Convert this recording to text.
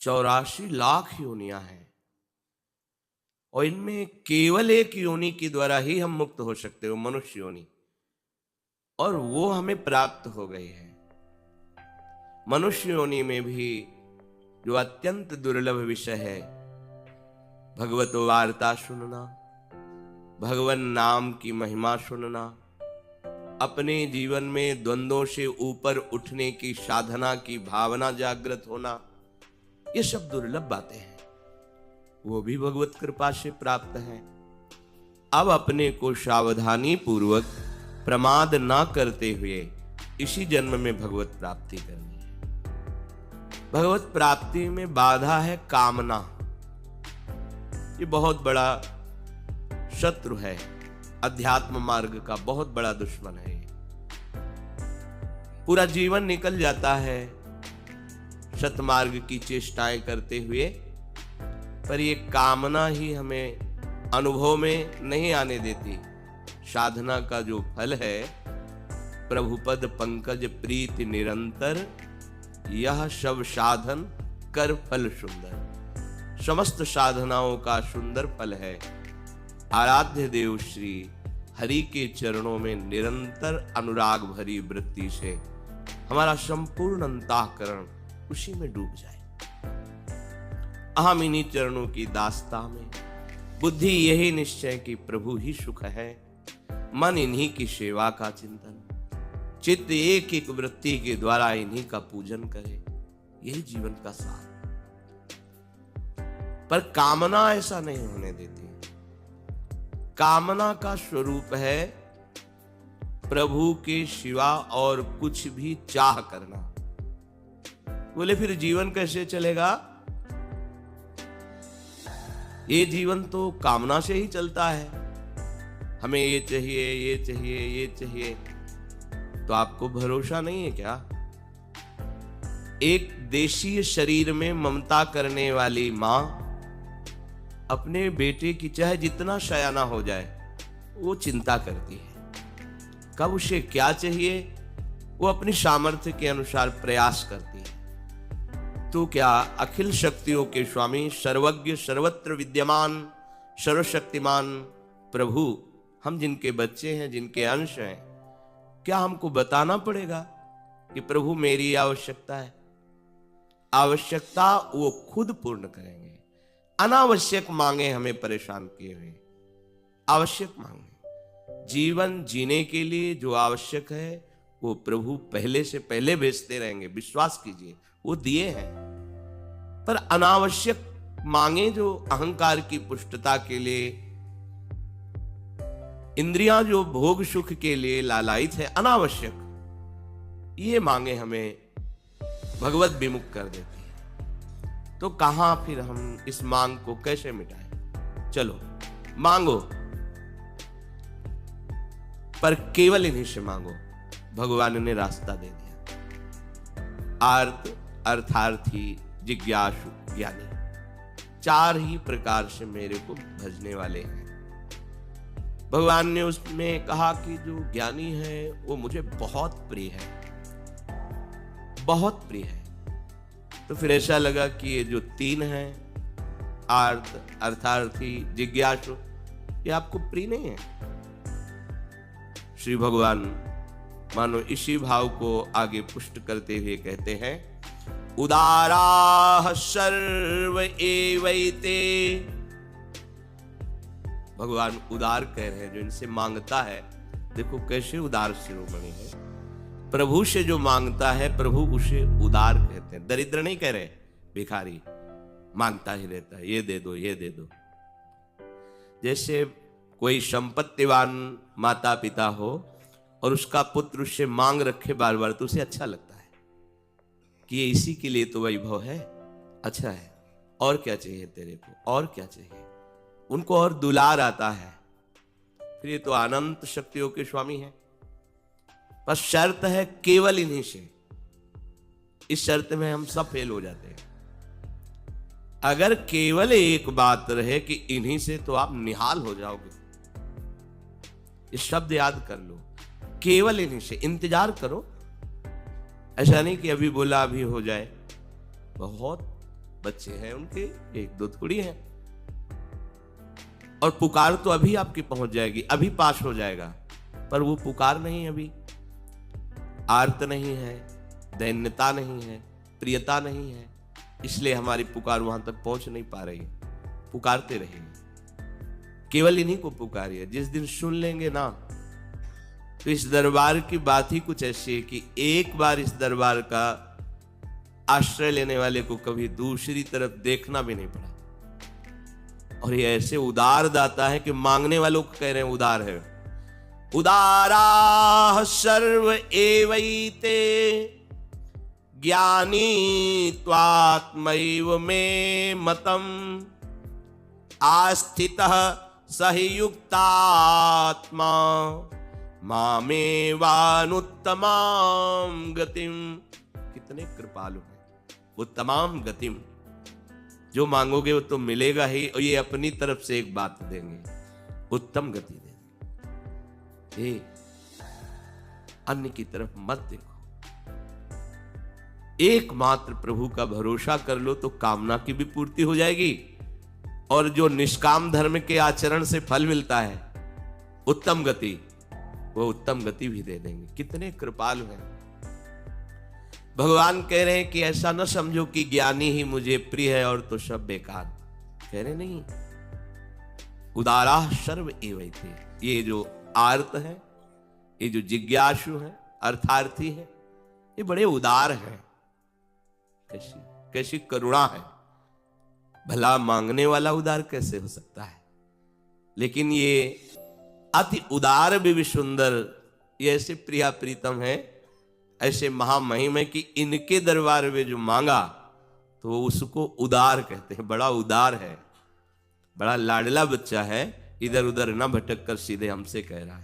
84 लाख योनियां हैं और इनमें केवल एक योनि के द्वारा ही हम मुक्त हो सकते हो, मनुष्य योनि, और वो हमें प्राप्त हो गई है। मनुष्य योनि में भी जो अत्यंत दुर्लभ विषय है, भगवत वार्ता सुनना, भगवान नाम की महिमा सुनना, अपने जीवन में द्वंद्वों से ऊपर उठने की साधना की भावना जागृत होना, ये सब दुर्लभ बातें हैं, वो भी भगवत कृपा से प्राप्त है। अब अपने को सावधानी पूर्वक प्रमाद ना करते हुए इसी जन्म में भगवत प्राप्ति करनी है। भगवत प्राप्ति में बाधा है कामना, ये बहुत बड़ा शत्रु है, अध्यात्म मार्ग का बहुत बड़ा दुश्मन है। पूरा जीवन निकल जाता है सतमार्ग की चेष्टाएं करते हुए, पर ये कामना ही हमें अनुभव में नहीं आने देती। साधना का जो फल है, प्रभुपद पंकज प्रीति निरंतर, यह सब साधन कर फल सुंदर। समस्त साधनाओं का सुंदर फल है आराध्य देव श्री हरि के चरणों में निरंतर अनुराग भरी वृत्ति से हमारा संपूर्ण अंतःकरण उसी में डूब जाए। अहम इन्हीं चरणों की दास्ता में बुद्धि यही निश्चय कि प्रभु ही सुख है, मन इन्हीं की सेवा का चिंतन, चित्त एक एक वृत्ति के द्वारा इन्हीं का पूजन करे, यही जीवन का सार। पर कामना ऐसा नहीं होने देती। कामना का स्वरूप है प्रभु के सिवा और कुछ भी चाह करना। बोले फिर जीवन कैसे चलेगा? ये जीवन तो कामना से ही चलता है, हमें ये चाहिए, ये चाहिए, ये चाहिए। तो आपको भरोसा नहीं है क्या? एक देशीय शरीर में ममता करने वाली मां अपने बेटे की चाहे जितना सयाना हो जाए वो चिंता करती है, कब उसे क्या चाहिए वो अपनी सामर्थ्य के अनुसार प्रयास करती है। तो क्या अखिल शक्तियों के स्वामी, सर्वज्ञ, सर्वत्र विद्यमान, सर्वशक्तिमान प्रभु, हम जिनके बच्चे हैं, जिनके अंश हैं, क्या हमको बताना पड़ेगा कि प्रभु मेरी आवश्यकता है? आवश्यकता वो खुद पूर्ण करेंगे। अनावश्यक मांगे हमें परेशान किए हुए, आवश्यक मांगे। जीवन जीने के लिए जो आवश्यक है वो प्रभु पहले से पहले भेजते रहेंगे, विश्वास कीजिए, वो दिए हैं। पर अनावश्यक मांगे जो अहंकार की पुष्टता के लिए, इंद्रियां जो भोग सुख के लिए लालायित है, अनावश्यक, ये मांगे हमें भगवत विमुख कर देती है। तो कहां फिर हम इस मांग को कैसे मिटाएं? चलो मांगो, पर केवल इन्हीं से मांगो। भगवान ने रास्ता दे दिया। आर्त, अर्थार्थी, जिज्ञासु, ज्ञानी, चार ही प्रकार से मेरे को भजने वाले हैं। भगवान ने उसमें कहा कि जो ज्ञानी है वो मुझे बहुत प्रिय है, बहुत प्रिय है। तो फिर ऐसा लगा कि ये जो तीन हैं, आर्त, अर्थार्थी, जिज्ञासु, ये आपको प्रिय नहीं है। श्री भगवान मानो इसी भाव को आगे पुष्ट करते हुए कहते हैं, उदाराः सर्व एवैते। भगवान उदार कह रहे हैं, जो इनसे मांगता है, देखो कैसे उदार शिरोमणि है। प्रभु से जो मांगता है प्रभु उसे उदार कहते हैं। दरिद्र नहीं कह रहे, भिखारी मांगता ही रहता है, ये दे दो, ये दे दो। जैसे कोई संपत्तिवान माता पिता हो और उसका पुत्र उससे मांग रखे बार बार, तो उसे अच्छा लगता है कि ये इसी के लिए तो वैभव है, अच्छा है, और क्या चाहिए तेरे को, और क्या चाहिए। उनको और दुलार आता है। फिर ये तो अनंत शक्तियों के स्वामी हैं। पर शर्त है केवल इन्हीं से। इस शर्त में हम सब फेल हो जाते हैं। अगर केवल एक बात रहे कि इन्हीं से, तो आप निहाल हो जाओगे। इस शब्द याद कर लो, केवल इन्हीं से। इंतजार करो, ऐसा नहीं कि अभी बोला अभी हो जाए। बहुत बच्चे हैं उनके, एक दो थोड़ी हैं। और पुकार तो अभी आपकी पहुंच जाएगी, अभी पास हो जाएगा, पर वो पुकार नहीं, अभी आर्त नहीं है, दैन्यता नहीं है, प्रियता नहीं है, इसलिए हमारी पुकार वहां तक पहुंच नहीं पा रही है। पुकारते रहिए, केवल इन्हीं को पुकारिए। जिस दिन सुन लेंगे ना, तो इस दरबार की बात ही कुछ ऐसी है कि एक बार इस दरबार का आश्रय लेने वाले को कभी दूसरी तरफ देखना भी नहीं पड़ा। और ये ऐसे उदार दाता है कि मांगने वालों को कह रहे हैं उदार है। उदारा सर्व एवैते ज्ञानी त्वात्मैव मे मतम आस्थितः सहि युक्तात्मा मामेवानुत्तमां गतिम। कितने कृपालु हैं वो। तमाम गतिम, जो मांगोगे वो तो मिलेगा ही, और ये अपनी तरफ से एक बात देंगे, उत्तम गति देंगे। अन्य की तरफ मत देखो, एकमात्र प्रभु का भरोसा कर लो तो कामना की भी पूर्ति हो जाएगी, और जो निष्काम धर्म के आचरण से फल मिलता है उत्तम गति, वो उत्तम गति भी दे देंगे। कितने कृपालु हैं। भगवान कह रहे हैं कि ऐसा न समझो कि ज्ञानी ही मुझे प्रिय है और तो सब बेकार। कह रहे नहीं, उदारा सर्व एवैते, ये जो आर्त है, ये जो जिज्ञासु है, अर्थार्थी है, ये बड़े उदार हैं। कैसी कैसी करुणा है। भला मांगने वाला उदार कैसे हो सकता है, लेकिन ये अति उदार भी सुंदर, ये ऐसे प्रिया प्रीतम है, ऐसे महामहिम है कि इनके दरबार में जो मांगा तो उसको उदार कहते हैं। बड़ा उदार है, बड़ा लाडला बच्चा है, इधर उधर ना भटक कर सीधे हमसे कह रहा है।